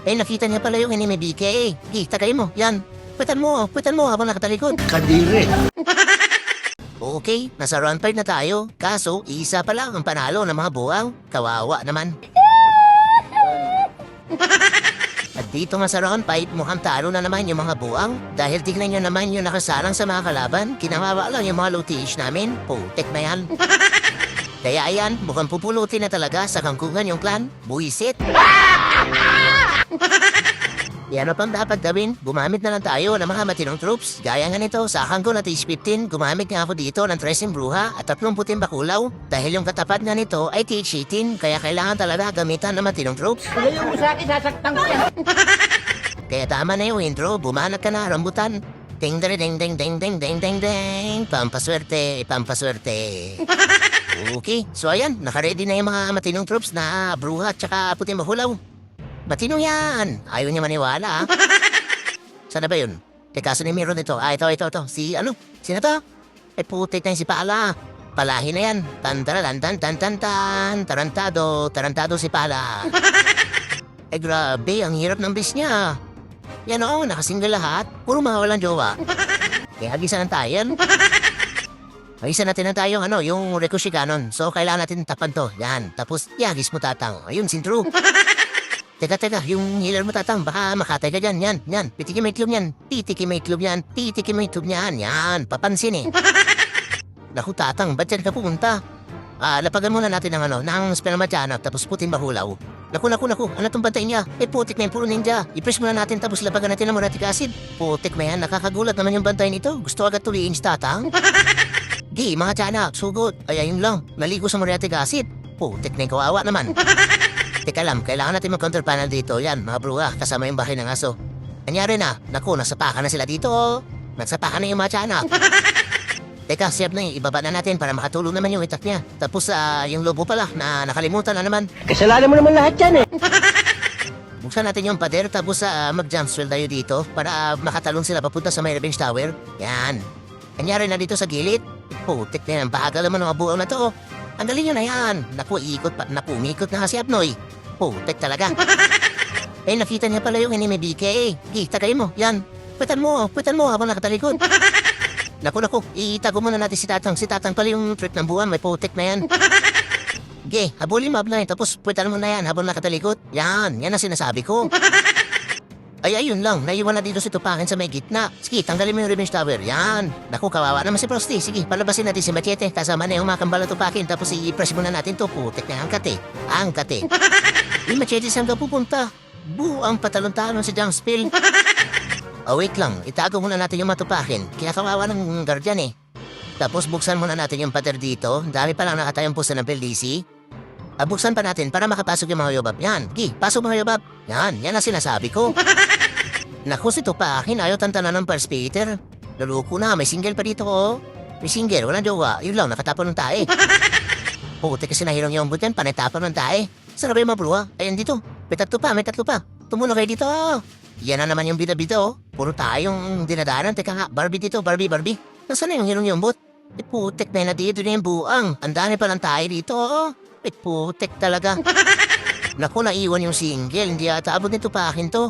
Nakita niya pala yung enemy BK. Tagay mo, yan. Putan mo habang nakatalikod. Kadiri. Okay, nasa round 5 na tayo. Kaso, isa pa lang ang panalo ng mga buwang. Kawawa naman. At dito nga sa round 5, mukhang talo na naman yung mga buwang. Dahil tignan nyo naman yung nakasalang sa mga kalaban. Kinawawa lang yung mga low-tish namin. Putek na yan. Kaya ayan, mukhang pupulutin na talaga sa kangkungan yung clan. Buisit. Yan pang dapat gawin, gumamit na lang tayo ng mga matinong troops. Gaya nga nito, sa Hanggo na TH-15, gumamit nga ako dito ng 13 bruha at 30 puting bakulaw. Dahil yung katapat nga nito ay TH-18, kaya kailangan talaga gamitan ng matinong troops. Ilayo mo sa akin, sasaktan ko yan. Kaya tama na yung intro, bumanat ka na, rambutan. Ding ding ding ding ding ding ding ding ding. Pampaswerte, pampaswerte. Okay, so ayan, nakaready na yung mga matinong troops na bruha at saka puting bakulaw. Matino yan! Ayaw niya maniwala, ah. Sana ba yun? Kaso ni meron ito. Ito. Si ano? Sino to? Putik na yung si Pala. Palahin na yan. Tan. Tarantado si Pala. Grabe, ang hirap ng bis niya. Yan o, nakasingle lahat. Puro mga walang jowa. Kaya agisa ng tayan. Agisa natin na tayo, yung Rikushi Cannon. So, kailangan natin tapan to. Yan. Tapos, yagis mo tatang. Ayun, sintro. Teka, yung healer mo tatang, baka makatay ka dyan, yan. Pitikin mo itlog yan. Yan, papansin eh. Naku tatang, ba't dyan ka pumunta? Lapagan muna natin ng spell matianak, tapos puting bahulaw. Naku, ano tong bantay niya? Putik na yung puro ninja. I-press muna natin, tapos lapagan natin ng muratic acid. Putik na yan, nakakagulat naman yung bantay nito. Gusto agad tuliin si tatang? Di, mga tiyanak, sugod. Ay, ayun lang, naligo sa muratic acid. Putik na yung kawawa naman. Teka lang, kailangan natin mag-counter panel dito. Yan, mga bruha, kasama yung bahay ng aso. Kanyari na, naku, nasapakan na sila dito. Nagsapakan na yung mga tiyanak. Teka, siyap na ibaba na natin para makatulong naman yung itak niya. Tapos, yung lobo pala, na nakalimutan na naman. Kasalanan mo naman lahat yan eh. Buksan natin yung pader, tapos mag-jump swell tayo dito para makatalon sila papunta sa may revenge tower. Yan. Kanyari na dito sa gilid. Putik na yan, bahagal naman ng mga buwang na to. Ang galing nyo na yan. Naku, umikot na si Abnoy. Putek talaga. Nakita niya pala yung enemy BK. Tagay mo, yan. Putan mo habang nakatalikod. Naku, itago muna natin si Tatang. Si Tatang pala yung trip ng buwan, may putek na yan. Habulin mo Abnoy, tapos putan mo na yan habang nakatalikod. Yan ang sinasabi ko. Ay, ayun lang, naiwan na dito si Tupakin sa may gitna. Sige, tanggalin mo yung revenge tower. Yan. Naku, kawawa naman si Frosty. Sige, palabasin natin si Machete. Kasama na yung mga kambala Tupakin. Tapos i-press muna natin to. Putek na angkat eh. Yung Machete saan ka pupunta? Buang patalon-talon si Jump Spill. Wait lang. Itago muna natin yung matupakin. Kaya kawawa ng guardian eh. Tapos buksan muna natin yung pader dito. Dami pa lang nakatayang pusa ng PLDC. Buksan pa natin para makapasok yung mga yobab. Yan, pasok mga yobab. Yan ang sinasabi ko. Naku, si Tupakin, ayaw tantanan ng first Peter. Naluko na, may single pa dito oh. May single, walang jowa. Yun lang, nakatapon ng tae. Puti kasi nahirong yung umbot yan, panitapon ng tae. Saan na ba yung mga bruha? Ayan dito. May tatlo pa. Tumuno kayo dito. Yan na naman yung bida-bida oh. Puro tayong dinadaanan. Teka nga, Barbie dito, Barbie. Nasaan na yung hirong yung umbot? Putek na dito na yung buang. Ang dami pa ng tae dito oh. Putek talaga. Naku, naiwan yung single. Hindi ata abot nito Tupakin to.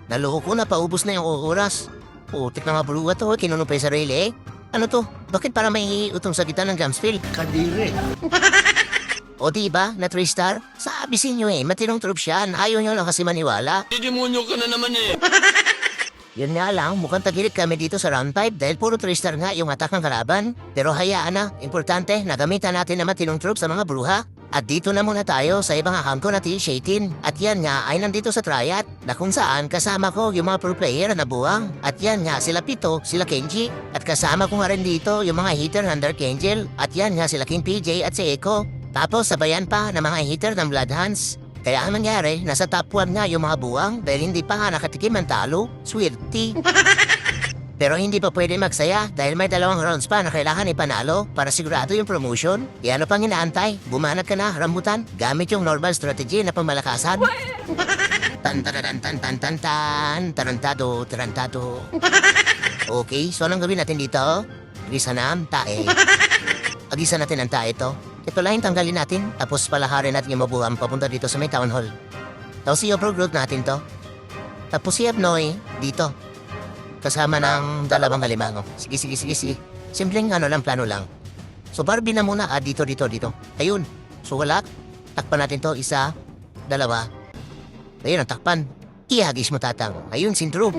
Naloko na, paubos na yung oras. Putik na mga bruha to, kinunupay sa sarili eh. Ano to? Bakit para may utong sa gitna ng Jamsfield? Kadiri. O diba, na 3-star? Sabi sa inyo eh, matinong troops yan. Ayaw nyo lang kasi maniwala. Didemonyo ka na naman eh. Yun nga lang, mukhang tagilit kami dito sa round 5 dahil puro 3-star nga yung attack ng kalaban. Pero hayaan na, importante, nagamitan natin naman tinong troops sa mga bruha. At dito na muna tayo sa ibang account ko na TH-18. At yan nga ay nandito sa Triad na kung saan kasama ko yung mga pro player na buwang. At yan nga sila Pito, sila Kenji. At kasama ko nga rin dito yung mga hitter ng Dark Angel. At yan nga sila King PJ at si Echo. Tapos sabayan pa ng mga hitter ng Blood Hands. Kaya ang nangyari, nasa top 1 nga yung mga buwang dahil hindi pa nga nakatikim ang talo. Swerte. Pero hindi pa pwede magsaya dahil may 2 rounds pa na kailangan ipanalo para sigurado yung promotion. Ano pang inaantay? Bumanat ka na, rambutan. Gamit yung normal strategy na pamalakasan. Tarantado. Okay, so anong gawin natin dito? Agisa na ang tae. Agisa natin ang tae to. Ito lang tanggalin natin, tapos palaharin natin yung mabuhang papunta dito sa may town hall. Tapos si overgrowth natin to. Tapos si Abnoy, dito. Kasama ng dalawang alimango. Sige. Simpleng lang, plano lang. So Barbie na muna, dito. Ayun. So wala. Takpan natin to, isa, dalawa. Ayun ang takpan. Ihagis mo tatang. Ayun, sintro.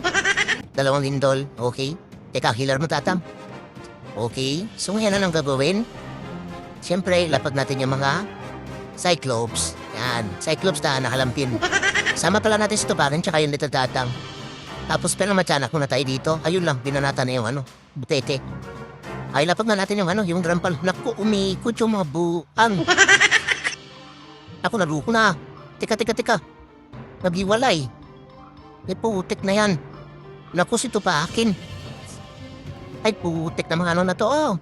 Dalawang lindol, okay. Teka, healer mo tatang. Okay, so ngayon ang gagawin. Siyempre, lapag natin yung mga Cyclops. Yan, Cyclops na nakalampin. Sama pala natin si Tuparin tsaka yung little tatang. Tapos pero matyanak muna tayo dito. Ayun lang, binanata na yung butete. Ay, lapag na natin yung drampal. Naku, umikot yung mga buang. Ako, naluko na. Teka. Nabiwalay. May putik na yan. Naku, si Tupakin. Ay, putik na mga na to. Oh.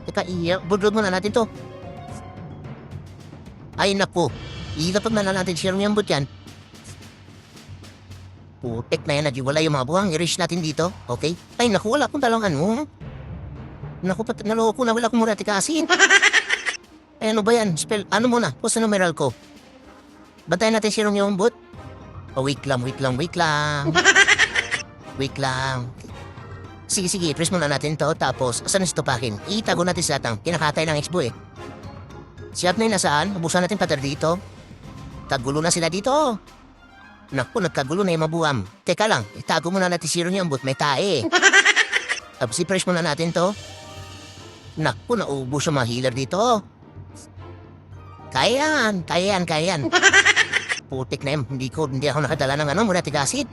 Teka, budrod muna natin to. Ay, naku. Ilapag na natin siya yung yambot yan. Putik na yan, nagiwala yung mga buwang. I-reach natin dito, okay? Ay, naku, wala akong talangan mo. Naku, naloko na, wala akong murati kasi. Ay, ano ba yan? Spell, ano muna? Post na numeral ko. Bantayan natin siya yung yambot. Oh, wait lang. Sige, press muna natin to. Tapos, saan na si Tupakin? Itago natin sa atang. Kinakatay ng expo eh. Si Abnoy nasaan? Ubusan natin patar dito. Kagulo na sila dito. Naku, nagkagulo na yung mabuham. Teka lang, itago muna natin si Ron yung but may tae. Tapos i-press muna natin to. Naku, naubos yung mga healer dito. Kaya yan. Putik na yun. Hindi ako nakadala ng muratic acid.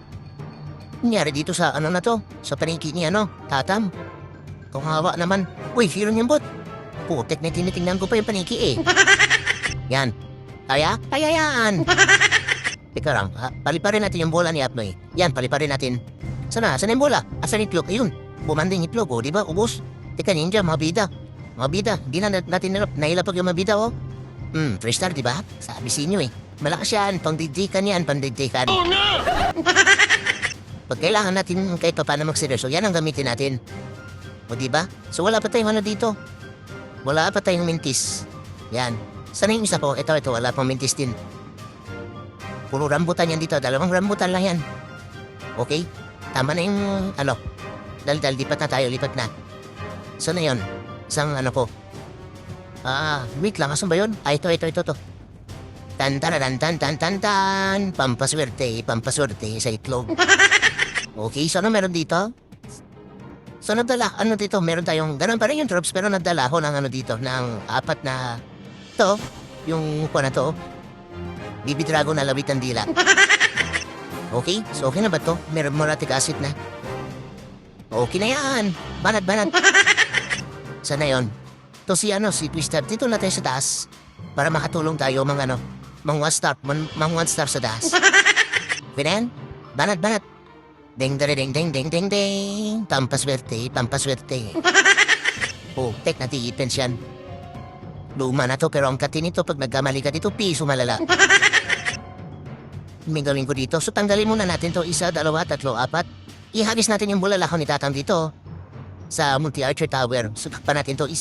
Nangyari dito sa na to? Sa paniki niya, tatam. Kung hawa naman. Uy, Ron yung but. Putik na tinitingnan ko pa yung paniki eh. Yan. Kaya yan. Teka lang, paliparin natin yung bola ni Abnoy. Yan, paliparin natin. Sana yung bola? Asan yung itlog? Ayun, bumanding itlog, di ba? Ubus. Teka, ninja, mga bida. Di na natin nailapag yung mga bida, fresh start, di ba? Sabi sa inyo eh. Malakas yan, pangdigdikan yan. Oh no! Pag kailangan natin kahit pa paano magseryoso, yan ang gamitin natin. O di ba? So wala pa tayong dito. Wala pa tayong mintis. Yan. Sana yung isa po? Ito, wala pang mintis din. Puro rambutan yan dito. Dalawang rambutan lang yan. Okay? Tama na yung Dal, lipat na tayo. So na yun. Isang ko. Wait lang. Asan ba yun? Ito. Tan. Pampaswerte sa itlog. Okay, so ano meron dito? So nagdala, dito? Meron tayong, ganun pa rin yung troops, pero nagdala ako ng dito, ng 4 na, to, yung na to. Bibi Dragon na lawit ng dila. Okay? So okay na ba to? Meron muratic acid na. Okay na yan. Banat. Sana yun. To si Twister. Dito na tayo sa taas. Para makatulong tayo mga mga one star sa taas. Pinan? Banat. Ding. Pampaswerte. Oh, tek na defense yan. Luma na to, pero ang kati nito, pag nagkamali ka dito, piso malala. May gawin ko dito. So, tanggalin muna natin to 1, 2, 3, 4. Ihagis natin yung bulalakaw ni Tatang dito. Sa multi-archer tower. So, takpan natin to 1,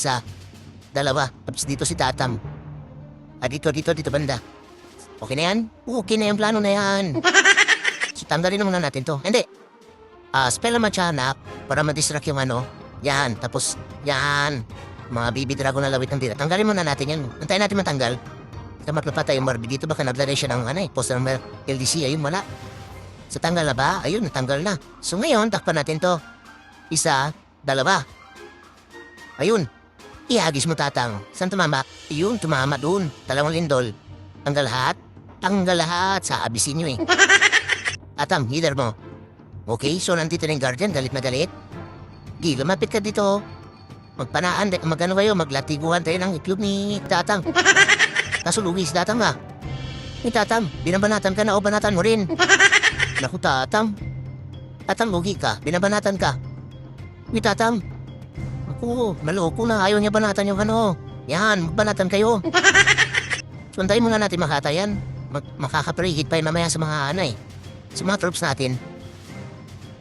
2. Tapos dito si Tatang. Dito banda. Okay na yan? Okay na yung plano na yan. So, tanggalin muna natin to. Hindi. Spell naman siya, para ma-distract yung Yan. Tapos, yan. Mga Bibi Dragon na lawit ng dila. Tanggalin muna natin yan. Antayin natin matanggal. Sa matlapata yung Barbie dito. Baka naglagay siya ng post ng LDC. Ayun, wala. So, tanggal na ba? Ayun, natanggal na. So, ngayon, takpan natin to. 1, 2. Ayun. Ihagis mo, Tatang. Saan tumama? Ayun, tumama doon. 2 lindol. Tanggal lahat. Sabi sa inyo eh. Atam, healer mo. Okay, so nandito na yung guardian. Galit na galit. Lumapit ka dito. Magpanaan, kayo, maglatiguan tayo ng itlog ni Tatang. Kaso lugi si Tatang Ni Tatang, binabanatan ka na o banatan mo rin? Naku, Tatang. Tatang, lugi ka. Binabanatan ka. Ni Tatang. Naku, maloko na. Ayaw niya banatan yung Yan, magbanatan kayo. Sundayin muna natin makatayan. Makaka-preheat pa yung mamaya sa mga sa mga troops natin.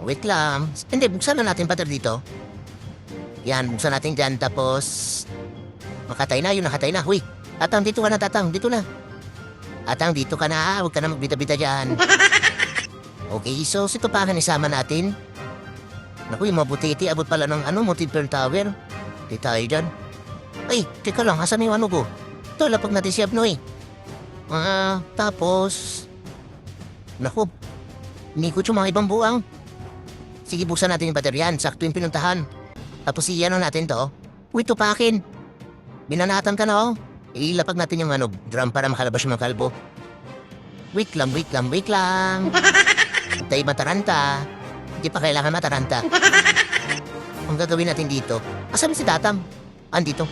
Wait lang. Hindi, buksan na natin pater dito. Yan, buksan natin dyan. Tapos, nakatay na. Uy, Tatang, dito ka na, Tatang. Dito na. Atang, dito ka na. Huwag ka na magbita-bita dyan. Okay, so ito pa isama natin. Naku, yung mabutiti, abot pala ng multi-pearl tower. Di tayo dyan. Ay, teka lang, asan yung ko? Ito, lapag natin si Abnoy. Tapos... Naku, nikot yung mga ibang buwang. Sige, buksan natin yung bateryan. Sakto yung pinuntahan. Tapos iyan natin to. Uy, tupakin. Binanatan ka na, oh. Ilapag natin yung drum para makalabas yung mga kalbo. Wait lang. Tayo mataranta. Hindi pa kailangan mataranta. Ang gagawin natin dito, asan si Tatam? Andito.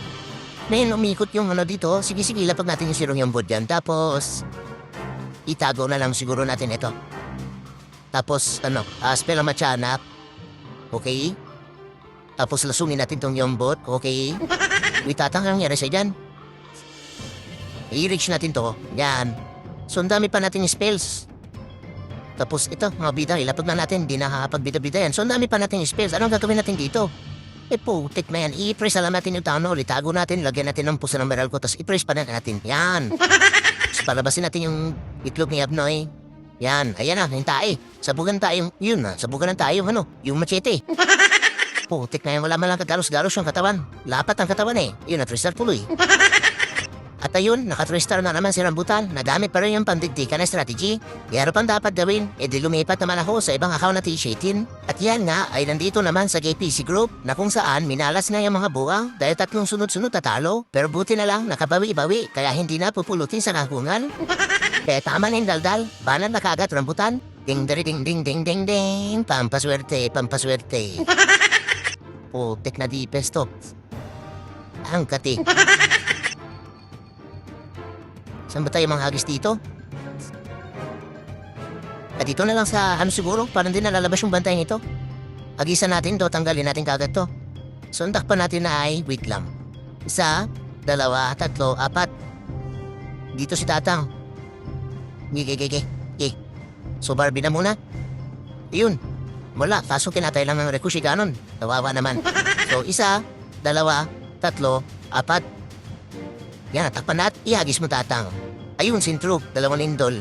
Ngayon, umikot yung dito. Sige, ilapag natin yung sirong yung board dyan. Tapos, itago na lang siguro natin ito. Tapos, spell ang matyanak. Okay? Tapos, lasungin natin tong yung board. Okay? Wait, Tatang, anong nangyari sa dyan? I-reach natin to. Yan. So, ang dami pa natin spells. Tapos ito, mga bida, ilapag na natin. Di nakakapagbida-bida yan. So, ang dami pa natin spells. Anong gagawin natin dito? Putik na yan. I-press alam natin yung tano. Itago natin. Lagyan natin ng puso ng meral ko. Tapos i-press pa natin. Yan. So, palabasin natin yung itlog ni Abnoy. Yan. Ayan na, yung tae. Sabugan tayo. Yun na, sabugan ng tayo. Yung machete. Putik na yan. Wala man lang kagalos-galos yung katawan. Lapat ang katawan eh. Yun na, Tristar tuloy. At ayun, naka-3-star na naman si Rambutan. Nadami pa rin yung pandigdikan na strategy. Kaya ano pang dapat gawin? Di lumipat naman ako sa ibang account na T-Shatin. At yan nga, ay nandito naman sa JPC Group na kung saan minalas na yung mga buwang dahil 3 sunod-sunod tatalo. Pero buti na lang, nakabawi-bawi, kaya hindi na pupulutin sa kakungan. Kaya tama na yung daldal, banat na kagat Rambutan. Ding-ding-ding-ding-ding-ding, pampaswerte. Putik na di pesto. Ang kati. Saan ba tayo mga hagis dito? At dito na lang sa siguro, parang din nalalabas yung bantay nito. Hagisan natin to, tanggalin natin kagad to. So, ang takpan natin na ay, wait lang. 1, 2, 3, 4. Dito si Tatang. Gigi. So, Barbie na muna. Ayun. Wala, pasukin natin lang ng Rekushi Ganon. Kawawa naman. So, 1, 2, 3, 4. Yan, takpan natin. Ihagis mo, Tatang. Ayun, sintro. 2 lindol.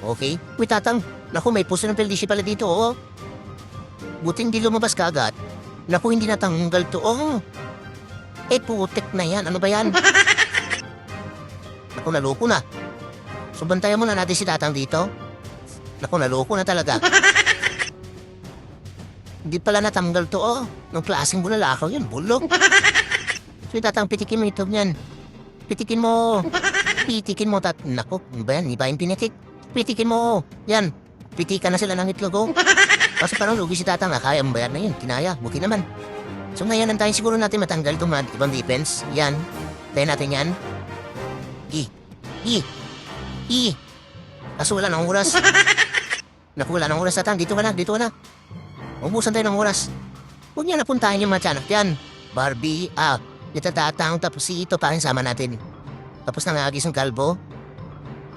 Okay? Uy, Tatang. Naku, may puso ng peldisyo pala dito, oh. Buti hindi lumabas kagad. Naku, hindi natanggal to, oh. Putik na yan. Ano ba yan? Naku, naloko na. So, bantayan muna natin si Tatang dito. Naku, naloko na talaga. Hindi pala natanggal to, oh. Nung klaseng bulalakaw yun, bulog. So, Tatang, pitikin mo ito niyan. Pitikin mo. Naku, ano ba yan? Iba yung pinitik. Pitikin mo. Yan. Pitikan na sila ng itlog, oh. Kasi parang lugi si Tatang. Kaya ang bayan na yun. Kinaya. Buki naman. So ngayon, antayin siguro natin matanggal itong ibang defense. Yan. Tayo natin yan. Kaso wala ng oras. Naku, wala ng oras, Tatang. Dito ka na. Ubusan tayo ng oras. Huwag niya napuntahan yung mga tiyanak yan. Barbie, ito Tatang, tapos ito pa sama natin. Tapos nangagis ng kalbo.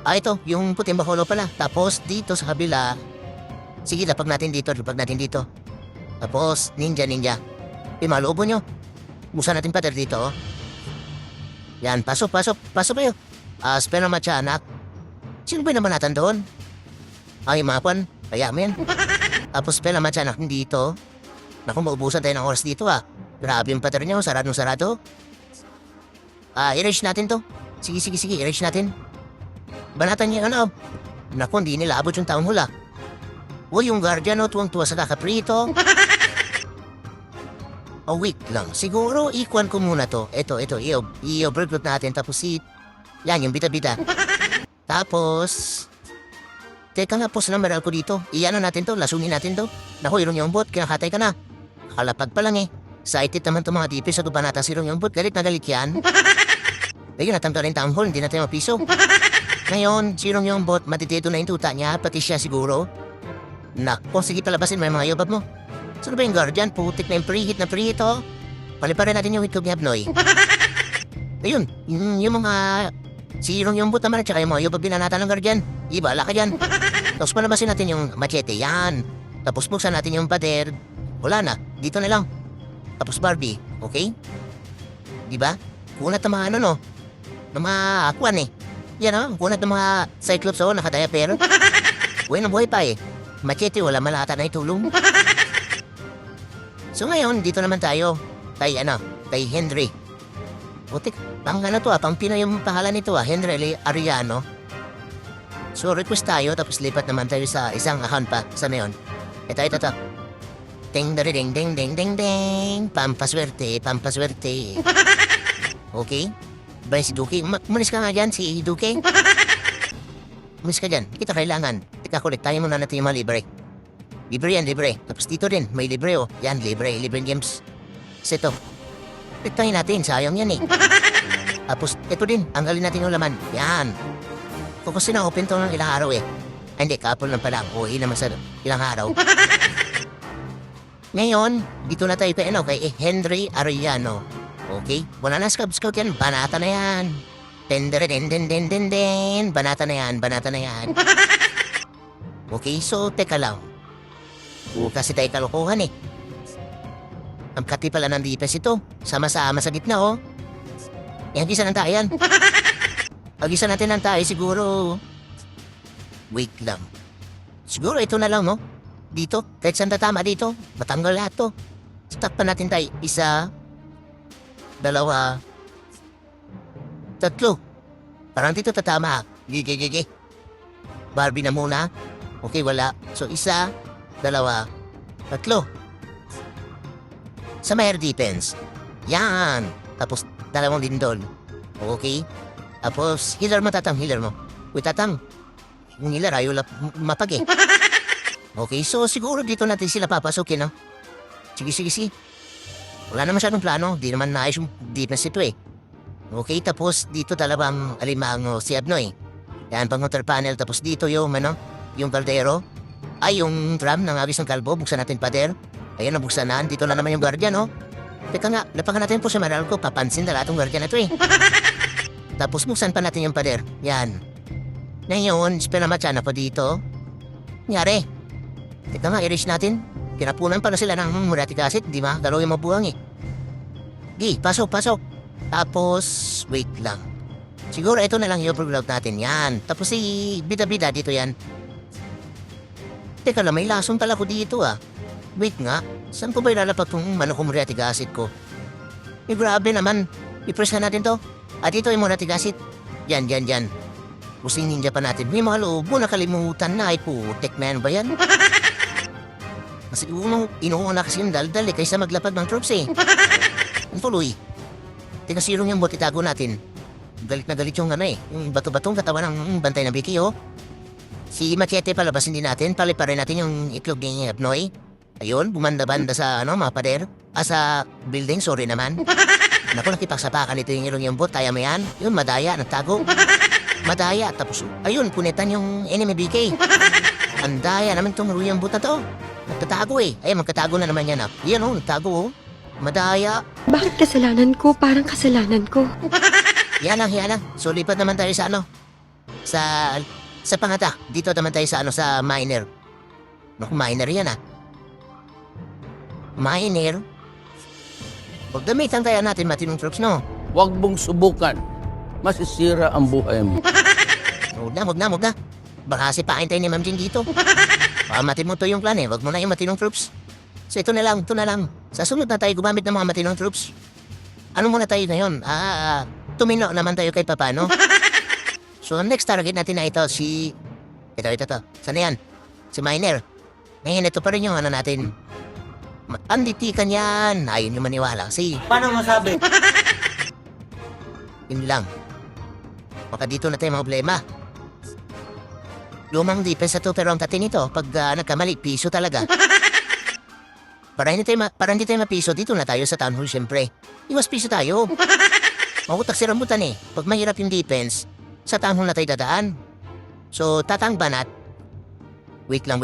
Ito, yung puting baholo pala. Tapos dito sa kabila. Sige, lapag natin dito. Tapos, ninja. Malubo nyo. Busan natin pater dito, oh. Yan, pasok kayo. Spell ng matyanak. Sino ba naman natin doon? Ay, mapan. Kaya mo yan. Tapos spell ng matyanak dito. Naku, maubusan tayo ng oras dito, Grabe yung pattern niya, sarado. I-erase natin to. Sige, i-erase natin. Banatan niya Naku, hindi nila abot yung taon hula. Uy, yung guardian, tuwang-tuwa sa kakaprito. Wait lang. Siguro, ikuan ko muna to. Ito, i-overclock natin. Tapos yan, yung bita-bita. Tapos, teka nga, post na meral ko dito. Iyan natin to, lasunin natin to. Naku, irong yung bot, kinakatay ka na. Kalapag pa lang Excited naman itong mga tipis sa gubanata si Rong yung bot. Galit na galit yan. Ayun, natanggal rin town hall. Hindi natin mapiso. Ngayon, si Rong yung bot, matitito na yung tuta niya. Pati siya siguro. Nako, sige palabasin mo yung mga yobab mo. Sino ba yung guardian? Putik na yung preheat, oh. Paliparin natin yung itlog ni Abnoy. Ayun, yung mga... Si Rong yung bot naman at saka yung mga yobab binanata ng guardian. Ibala ka dyan. Tapos palabasin natin yung machete. Yan. Tapos buksan natin yung pader. Wala na. Dito na lang. Tapos Barbie, okay? Diba? Kung natamaan na mga akuan Yan o, kunat ng mga Cyclops o, nakadiaper. Buhay na buhay pa eh. Machete, wala malata na itulong. So ngayon, dito naman tayo. Kay Henry. Butik, pang ano to pang Pinoy yung pangalan nito Henry Ariano. So request tayo, tapos lipat naman tayo sa isang account pa. Saan na yun? Ito. Ding ding ding ding ding ding. Pampaswerte. Okay? Ba si Duki? Umalis ka nga dyan, si Duki. Umalis ka dyan. Kita kailangan. Teka, kulit tayo muna natin yung mga libre. Libre yan, libre. Tapos dito din, may libre oh. Yan, libre games. Kasi ito. Tiktahin natin, sayang yan eh. Tapos, ito din, anggalin natin yung laman. Yan. Kasi na-open to ng ilang araw eh. Ay, hindi, kapon lang pala. Uwi naman sa ilang araw. Ngayon, dito na tayo kay Henry Ariano. Okay? Wala na scout yan. Banata na yan. Den. Banata na yan. Okay, so teka lang. Kasi tayo kalokohan eh. Ang kati pala ng defense ito. Sama-sama sa gitna oh. Gisa ng tayo yan. Pag-isa natin ng tayo siguro. Wait lang. Siguro ito na lang no. Dito, kahit saan tatama dito, matanggal lahat to. Stop pa natin tayo. 1, 2, 3. Parang dito tatama. Gigi. Barbie na muna. Okay, wala. So, 1, 2, 3. Sa may air defense. Yan. Tapos, 2 lindol. Okay? Tapos, healer mo. Uy, tatang. Yung healer, ayaw mapag eh. Okay, so siguro dito natin sila papasukin, no? Sige. Wala naman masyadong plano. Di naman naayos yung defense ito eh. Okay, tapos dito talabang alimango si Abnoy. Yan, pang-counter panel. Tapos dito yung, yung baldero. Ay, yung drum ng agis ng kalbo. Buksan natin pader. Ayan, nabuksan na. Dito na naman yung guardian, no? Teka nga, lapakan natin po sa maral ko. Papansin na lahat ng guardian na ito eh. Tapos buksan pa natin yung pader. Yan. Ngayon, spell na matsana pa dito. Nyari. Teka nga, erase natin. Kinapunan pala sila ng murati kasit, di ba? Dalaw yung mabuhang eh. Pasok. Tapos, wait lang. Siguro ito na lang yung overload natin. Yan. Tapos si bida-bida dito yan. Teka lang, may lason pala ko dito ah. Wait nga, saan ko ba ilalapat itong manokong murati kasit ko? Grabe naman. I-press na natin to. At ito yung murati kasit. Yan. Pusing ninja pa natin. May mga lobo, nakalimutan na. Ay putek na yan ba yan? Kasi inuuna kasi yung daldal eh, kaysa maglapad ng troops eh. Ang tuloy. Teka, sirong yung bot, itago natin. Galit na galit yung yung bato-batong katawan ng bantay na Vicky oh. Si Machete palabasin din natin, paliparin natin yung itlog ni Abnoy. Ayun, bumanda-banda sa mga pader. Sa building, sorry naman. Naku, nakipagsapakan ito yung bot, kaya mo yan. Yun, madaya, nagtago. Madaya, tapos ayun, punitan yung enemy BK. Ang daya naman itong ruyang bot na to. Nagtatago eh. Ay, magkatago na naman yan ah. Yan oh, nagtago oh. Madaya. Bakit kasalanan ko? Parang kasalanan ko. Yan lang. So, lipat naman tayo sa sa pangata. Dito naman tayo sa miner. Naku, miner yan ah. Miner? Huwag gamitan tayo natin matinong troops, no? Huwag mong subukan. Masisira ang buhay mo. Huwag na. Baka sipain tayo ni Ma'am Jing dito. Baka matin mo to yung plan eh. Huwag mo na yung matinong troops. So ito na lang. Sa sunod na tayo gumamit ng mga matinong troops. Ano muna tayo na yun? Tumino naman tayo kahit papano. So next target natin na ito si... Ito. Saan yan? Si Miner. Ngayon ito pa rin yung natin. Anditikan yan. Ayun yung maniwala. Paano masabi? Yun lang. Baka dito na tayo mga problema. Lumang defense na to pero ang tatin nito pag nagkamali, piso talaga. Para hindi tayo mapiso, dito na tayo sa town hall syempre. Iwas piso tayo. Makutak si rambutan eh. Pag mahirap yung defense, sa town hall na tayo dadaan. So, tatang banat. Wait lang.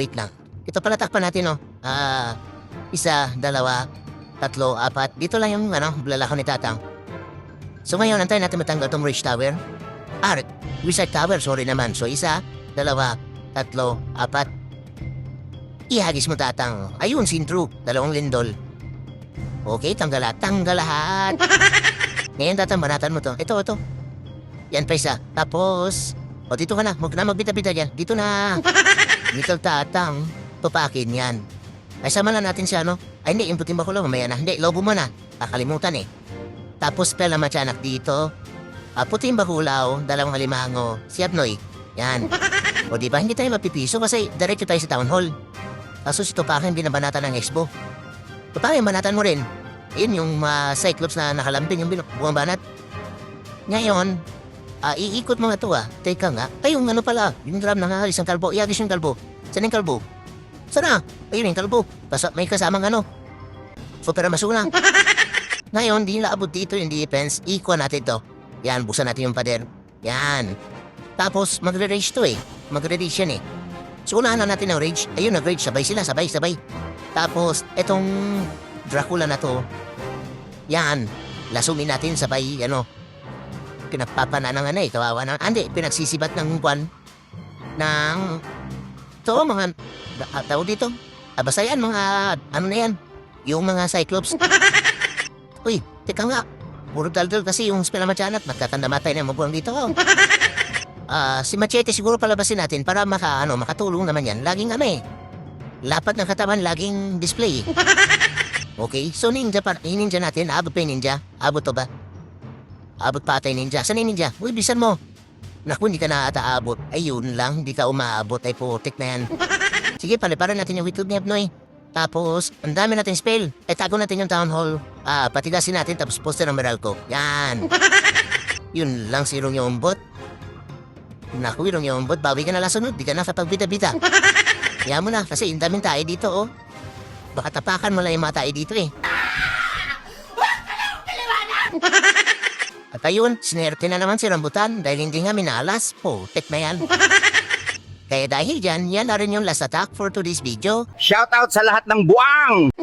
Ito pala takpan natin no. 1, 2, 3, 4. Dito lang yung blalakaw ni tatang. So ngayon, antayin natin matanggal itong Ridge Tower. Wizard Tower, sorry naman. So 1, 2, 3, 4. Ihagis mo tatang. Ayun, sintro. 2 lindol. Okay, tanggal lahat. Ngayon tatang, banatan mo to. Ito. Yan pa isa. Tapos, o dito ka na. Huwag na magbita-bita yan. Dito na. Dito tatang. Tupakin yan. Ay, sama na natin siya, no? Ay, hindi. Imputin ba ko lang? Mamaya na. Hindi, lobo mo na. Kakalimutan eh. Tapos, pela matyanak dito. Puting bakulaw, dalawang halimango, si Abnoy. Yan. O di ba hindi tayo mapipiso kasi diretso tayo sa town hall. Kaso si Tupakin binabanatan ng expo. Tupakin, banatan mo rin. Yun yung Cyclops na nakalampin yung buwang banat. Ngayon, iikot mo nga to Teka nga. Ay, yung ano pala, yung drum na nga, isang kalbo. Iagis yung kalbo. Saan yung kalbo? Sana? Ayun yung kalbo. May kasamang ano. Super masulang. Ngayon, di nila abot dito yung defense. Ikuha natin to. Yan, buksan natin yung pader. Yan. Tapos, magre-rage to eh. Magre-rage yan eh. So, unahan na natin ang rage. Ayun, nag-rage. Sabay sila, sabay. Tapos, etong Dracula na to, yan. Lasumin natin sabay, pinagpapana ng kawawa ng, pinagsisibat ng kwan, ng, to, mga, tao dito. Basta yan, mga, na yan, yung mga Cyclops. Uy, teka nga. Puro daldal kasi yung spell na matyanat. Magtatanda matay na mabulang dito. Si Machete siguro palabasin natin para makatulong naman yan. Laging lapat ng katawan, laging display. Okay, so ninja natin. Abot pa yung ninja. Abot to ba? Abot pa atay ninja. Saan yung ninja? Uy, bisan mo. Naku, hindi ka na ata abot. Ayun lang, hindi ka umaabot. Ay putik na yan. Sige, paliparan natin yung YouTube ni Abnoy. Tapos, ang dami natin spell. Tago natin yung town hall. Patigasin natin tapos poster ng Meralco. Yan. Yun lang si Rong Yombot. Naku, Rong Yombot, bawi ka na lang sunod. Di ka na kapagbita-bita. Kaya mo na, kasi yung daming tayo dito, Baka tapakan mo lang yung mga tayo dito, At ayun, sinerte na naman si Rambutan dahil hindi nga minalas. Tek na yan. Kaya dahil dyan, yan na rin yung last attack for today's video. Shout out sa lahat ng buwang!